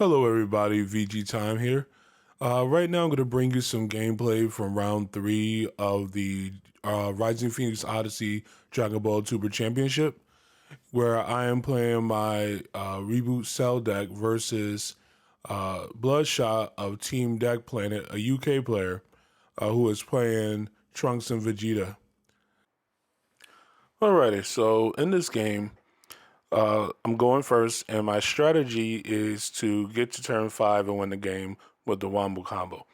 Hello everybody, VG Time here. Right now I'm going to bring you some gameplay from round 3 of the Rising Phoenix Odyssey Dragon Ball Tuber Championship, where I am playing my Reboot Cell deck versus Bloodshot of Team Deck Planet, a UK player who is playing Trunks and Vegeta. Alrighty, so in this game, I'm going first, and my strategy is to get to turn 5 and win the game with the Wombo combo.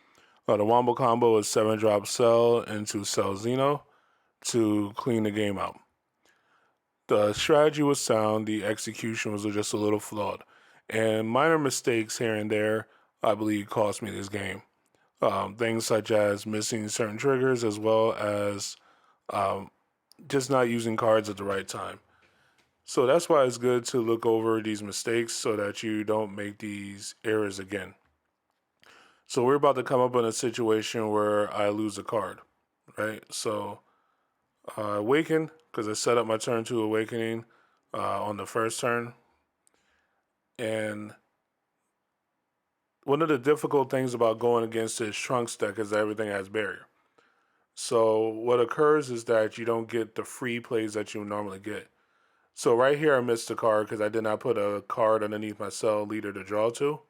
The Wombo combo is 7-drop Cell into Cell Xeno to clean the game out. The strategy was sound, the execution was just a little flawed, and minor mistakes here and there, I believe, cost me this game. Things such as missing certain triggers as well as um, just not using cards at the right time. So that's why it's good to look over these mistakes so that you don't make these errors again. So we're about to come up in a situation where I lose a card, right? So Awaken, because I set up my turn 2 Awakening on the first turn. And one of the difficult things about going against this Trunks deck is that everything has barrier. So what occurs is that you don't get the free plays that you normally get. So right here I missed a card because I did not put a card underneath my cell leader to draw to.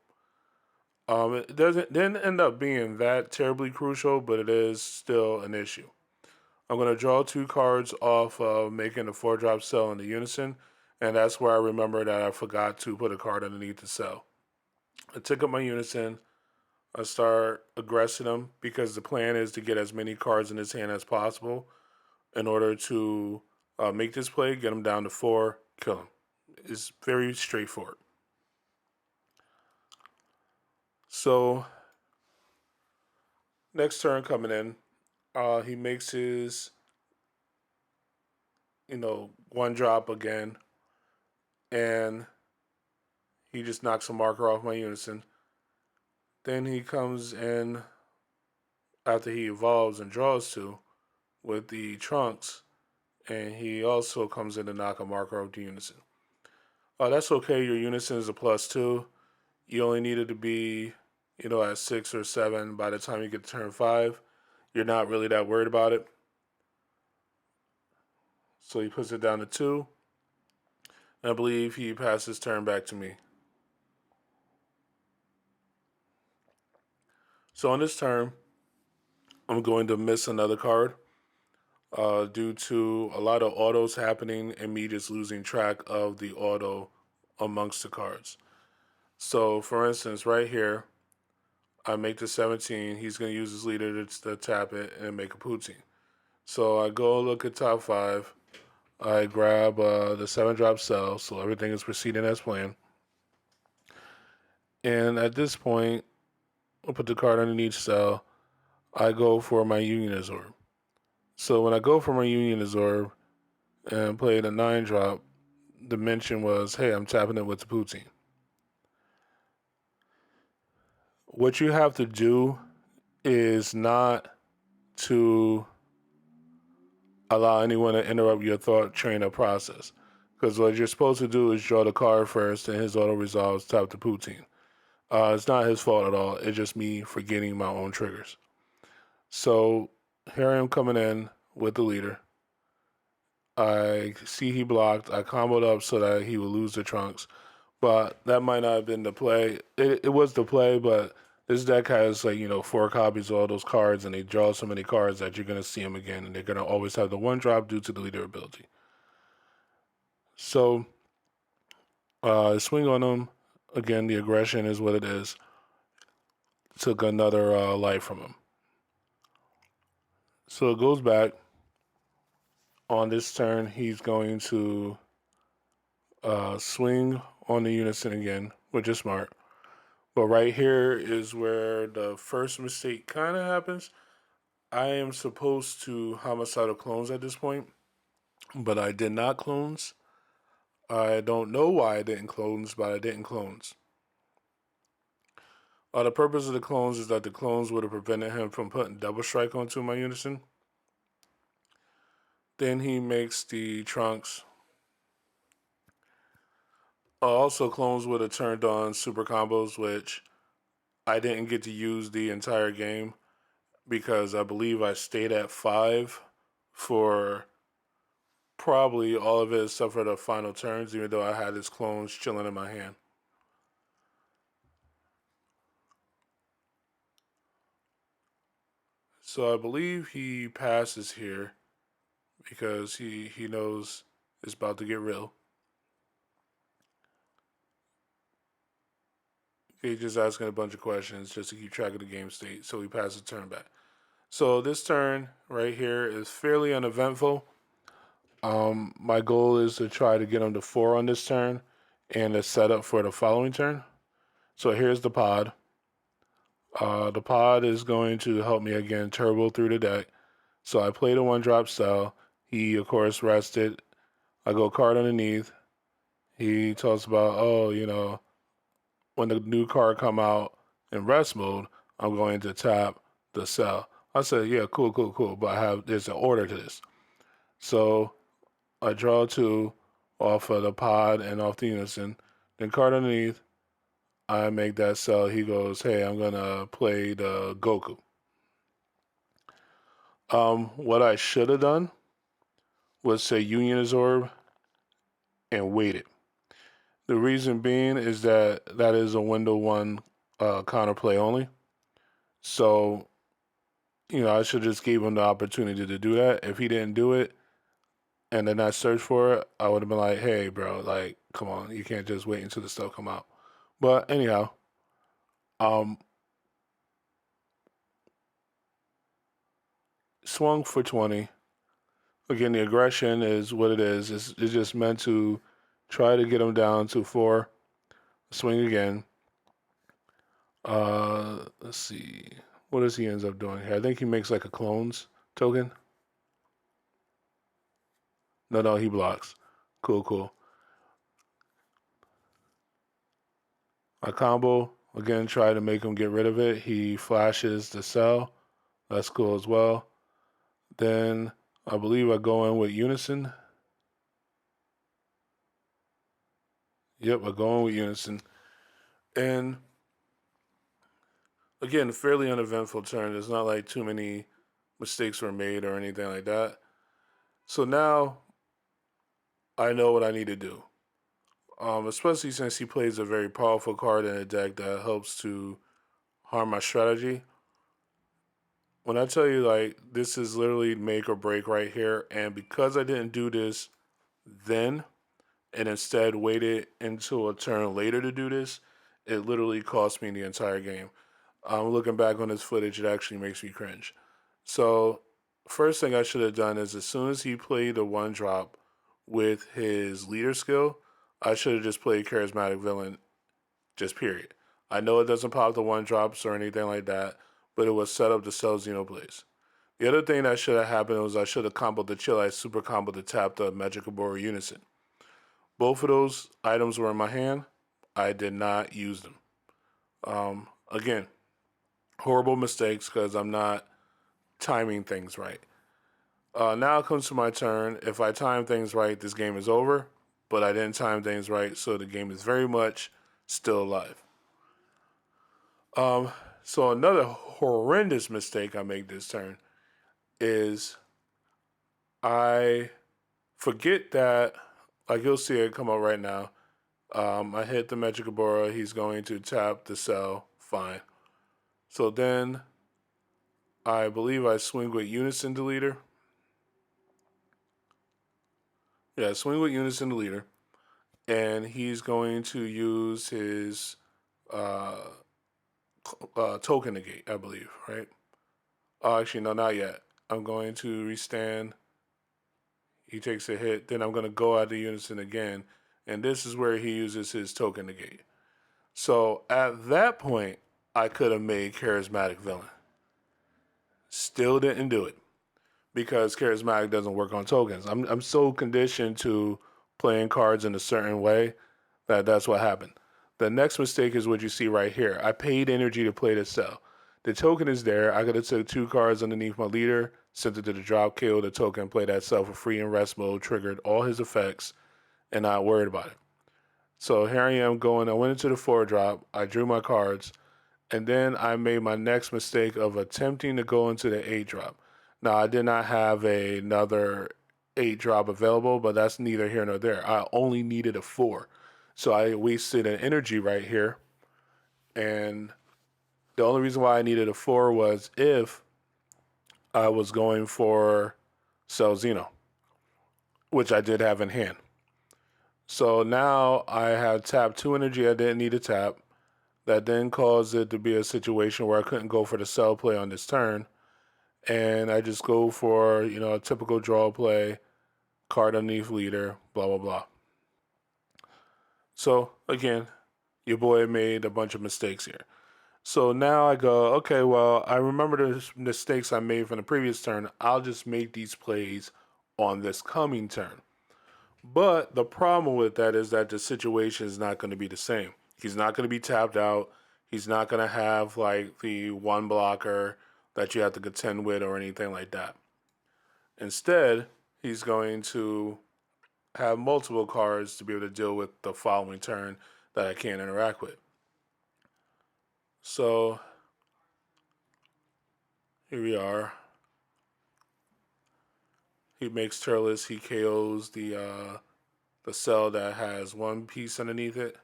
It didn't end up being that terribly crucial, but it is still an issue. I'm going to draw 2 cards off of making a 4-drop cell in the Unison, and that's where I remember that I forgot to put a card underneath the cell. I took up my Unison, I start aggressing him because the plan is to get as many cards in his hand as possible in order to make this play, get him down to 4, kill him. It's very straightforward. So next turn coming in, he makes his, 1-drop again, and he just knocks a marker off my Unison. Then he comes in after he evolves and draws 2 with the Trunks, and he also comes in to knock a marker off the Unison. That's okay. Your Unison is a +2. You only needed to be, at 6 or 7 by the time you get to turn 5. You're not really that worried about it. So he puts it down to 2. And I believe he passes turn back to me. So on this turn, I'm going to miss another card due to a lot of autos happening and me just losing track of the auto amongst the cards. So for instance, right here, I make the 17. He's going to use his leader to tap it and make a poutine. So I go look at top 5. I grab the 7-drop cell, so everything is proceeding as planned. And at this point, I'll put the card underneath cell. I go for my Unionizorb. So when I go for my Unionizorb and play the 9-drop, the mention was, hey, I'm tapping it with the poutine. What you have to do is not to allow anyone to interrupt your thought train or process. Because what you're supposed to do is draw the card first and his auto resolves, tap the poutine. It's not his fault at all. It's just me forgetting my own triggers. So here I am coming in with the leader. I see he blocked. I comboed up so that he would lose the Trunks. But that might not have been the play. It was the play, but this deck has 4 copies of all those cards, and they draw so many cards that you're going to see them again, and they're going to always have the 1-drop due to the leader ability. So swing on him. Again, the aggression is what it is. Took another life from him. So it goes back. On this turn, he's going to swing on the Unison again, which is smart. But right here is where the first mistake kind of happens. I am supposed to homicidal clones at this point, but I did not clones. I don't know why I didn't clones, but I didn't clones. The purpose of the clones is that the clones would have prevented him from putting double strike onto my Unison. Then he makes the Trunks. Also, clones would have turned on super combos, which I didn't get to use the entire game because I believe I stayed at 5 for probably all of it except for the final turns, even though I had his clones chilling in my hand. So I believe he passes here because he knows it's about to get real. He's just asking a bunch of questions just to keep track of the game state. So he passes the turn back. So this turn right here is fairly uneventful. My goal is to try to get him to 4 on this turn and to set up for the following turn. So here's the pod. The pod is going to help me again turbo through the deck. So I played a 1-drop cell. He, of course, rested. I go card underneath. He talks about, oh, when the new card come out in rest mode, I'm going to tap the cell. I said, yeah, cool. But there's an order to this. So I draw 2 off of the pod and off the unison. Then card underneath, I make that cell. He goes, hey, I'm going to play the Goku. What I should have done was say Union Absorb and waited. The reason being is that is a window 1 counterplay only. So, I should just gave him the opportunity to do that. If he didn't do it and then I searched for it, I would have been like, hey, bro, like, come on. You can't just wait until the stuff come out. But anyhow, um, swung for 20. Again, the aggression is what it is. It's just meant to try to get him down to 4. Swing again. Let's see. What does he ends up doing here? I think he makes like a clones token. No, he blocks. Cool. I combo. Again, try to make him get rid of it. He flashes the cell. That's cool as well. Then I believe I go in with unison. Yep, I go in with unison. And again, fairly uneventful turn. It's not like too many mistakes were made or anything like that. So now I know what I need to do. Especially since he plays a very powerful card in a deck that helps to harm my strategy. When I tell you, like, this is literally make or break right here, and because I didn't do this then and instead waited until a turn later to do this, it literally cost me the entire game. Looking back on this footage, it actually makes me cringe. So, first thing I should have done is as soon as he played a 1-drop with his leader skill, I should have just played Charismatic Villain, just period. I know it doesn't pop the 1-drops or anything like that, but it was set up to sell Xenoblades. The other thing that should have happened was I should have comboed the Chill Ice Super Combo to tap the Magikarp Unison. Both of those items were in my hand. I did not use them. Again, horrible mistakes because I'm not timing things right. Now it comes to my turn. If I time things right, this game is over. But I didn't time things right, so the game is very much still alive. So another horrendous mistake I make this turn is I forget that, like you'll see it come up right now. I hit the Magikarp. He's going to tap the cell. Fine. So then I believe I swing with Unison Deleter. Yeah, swing with Unison Deleter. And he's going to use his token negate, I believe, right? Oh, actually, no, not yet. I'm going to restand. He takes a hit. Then I'm going to go out the unison again. And this is where he uses his token negate. So at that point, I could have made Charismatic Villain. Still didn't do it because Charismatic doesn't work on tokens. I'm so conditioned to playing cards in a certain way that's what happened. The next mistake is what you see right here. I paid energy to play this cell. The token is there. I could have took 2 cards underneath my leader, sent it to the drop, killed the token, play that cell for free in rest mode, triggered all his effects, and not worried about it. So here I am going. I went into the 4-drop. I drew my cards. And then I made my next mistake of attempting to go into the 8-drop. Now, I did not have another 8-drop available, but that's neither here nor there. I only needed a 4. So I wasted an energy right here. And the only reason why I needed a 4 was if I was going for Celzino, which I did have in hand. So now I have tapped 2 energy I didn't need to tap. That then caused it to be a situation where I couldn't go for the sell play on this turn. And I just go for, a typical draw play, card underneath leader, blah, blah, blah. So again, your boy made a bunch of mistakes here. So now I go, okay, well, I remember the mistakes I made from the previous turn. I'll just make these plays on this coming turn. But the problem with that is that the situation is not going to be the same. He's not going to be tapped out. He's not going to have like the one blocker that you have to contend with or anything like that. Instead, he's going to have multiple cards to be able to deal with the following turn that I can't interact with. So here we are. He makes Turles. He KOs the cell that has one piece underneath it.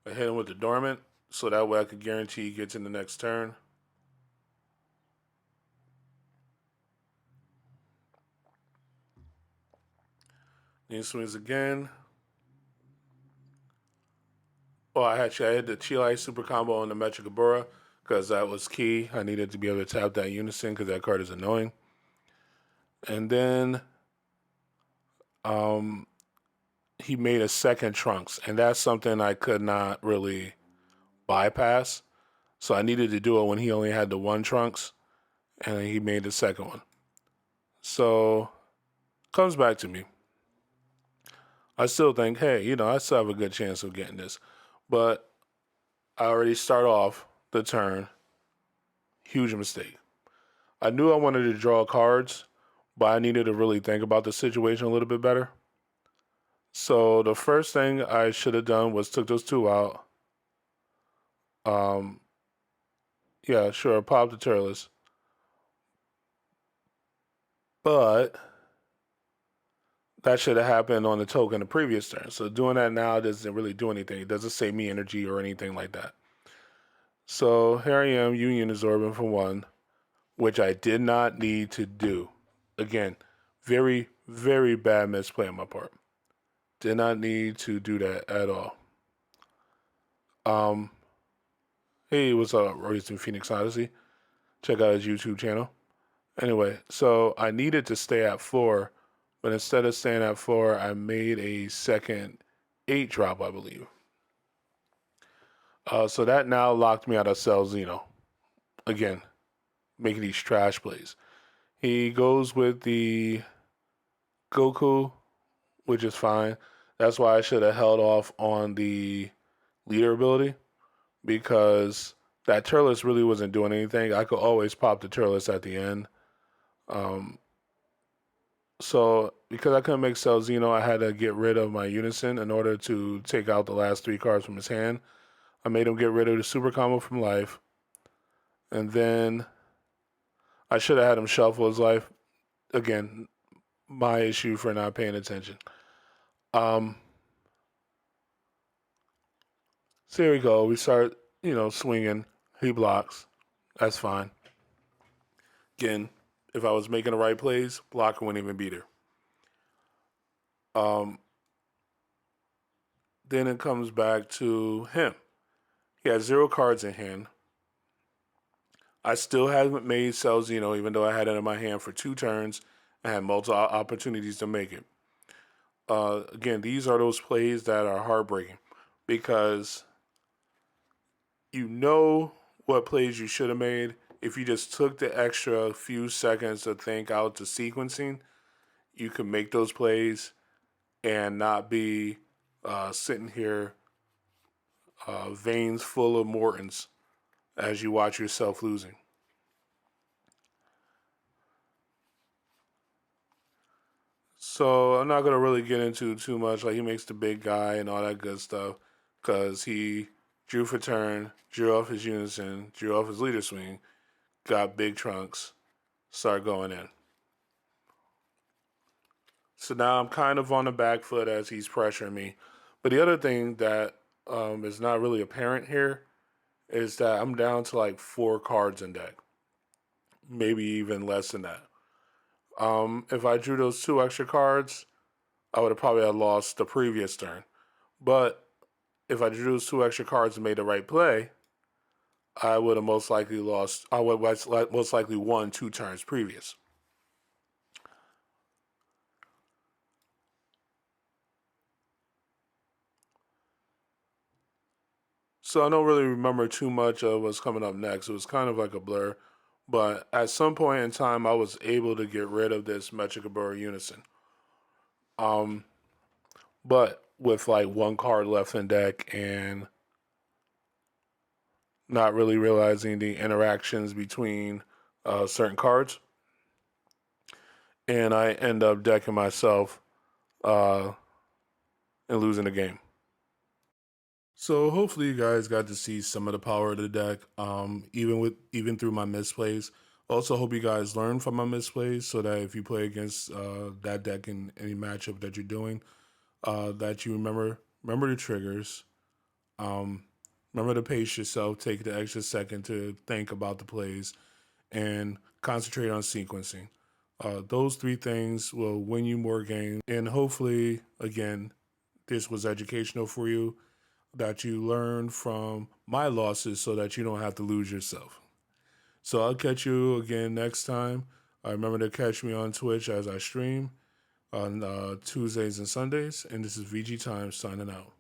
I hit him with the dormant, so that way I could guarantee he gets in the next turn. Then he swings again. Well, I had the Chile super combo on the Metricabura because that was key. I needed to be able to tap that unison because that card is annoying. And then he made a second Trunks, and that's something I could not really bypass. So I needed to do it when he only had the one Trunks, and he made the second one. So comes back to me. I still think, hey, I still have a good chance of getting this. But I already start off the turn. Huge mistake. I knew I wanted to draw cards, but I needed to really think about the situation a little bit better. So the first thing I should have done was took those 2 out. Yeah, sure, pop the Turles. But that should have happened on the token the previous turn. So doing that now doesn't really do anything. It doesn't save me energy or anything like that. So here I am, Union absorbing for 1, which I did not need to do. Again, very, very bad misplay on my part. Did not need to do that at all. Hey, what's up, Royston Phoenix Odyssey? Check out his YouTube channel. Anyway, so I needed to stay at 4, but instead of staying at 4, I made a second 8-drop, I believe. So that now locked me out of Celzino. Again, making these trash plays. He goes with the Goku, which is fine. That's why I should have held off on the leader ability, because that Turles really wasn't doing anything. I could always pop the Turles at the end. So because I couldn't make Celzino, I had to get rid of my Unison in order to take out the last 3 cards from his hand. I made him get rid of the super combo from life. And then I should have had him shuffle his life. Again, my issue for not paying attention. So here we go. We start, swinging. He blocks. That's fine. Again, if I was making the right plays, blocker wouldn't even be there. Then it comes back to him. He has 0 cards in hand. I still haven't made Celzino, even though I had it in my hand for 2 turns and had multiple opportunities to make it. Again, these are those plays that are heartbreaking because you know what plays you should have made. If you just took the extra few seconds to think out the sequencing, you could make those plays and not be sitting here veins full of Mortons as you watch yourself losing. So I'm not gonna really get into too much. Like he makes the big guy and all that good stuff, cause he drew for turn, drew off his unison, drew off his leader swing, got big Trunks, start going in. So now I'm kind of on the back foot as he's pressuring me. But the other thing that is not really apparent here is that I'm down to like 4 cards in deck, maybe even less than that. If I drew those 2 extra cards, I would have probably had lost the previous turn. But if I drew those 2 extra cards and made the right play, I would have most likely lost. I would most likely won 2 turns previous. So I don't really remember too much of what's coming up next. It was kind of like a blur. But at some point in time, I was able to get rid of this Metricabura Unison. Um, but with like 1 card left in deck and not really realizing the interactions between certain cards, and I end up decking myself uh, and losing the game. So hopefully you guys got to see some of the power of the deck, even through my misplays. Also, hope you guys learn from my misplays so that if you play against that deck in any matchup that you're doing, that you remember the triggers. Um, Remember to pace yourself. Take the extra second to think about the plays and concentrate on sequencing. Those 3 things will win you more games. And hopefully, again, this was educational for you, that you learn from my losses so that you don't have to lose yourself. So I'll catch you again next time. Remember to catch me on Twitch as I stream on Tuesdays and Sundays. And this is VG Time signing out.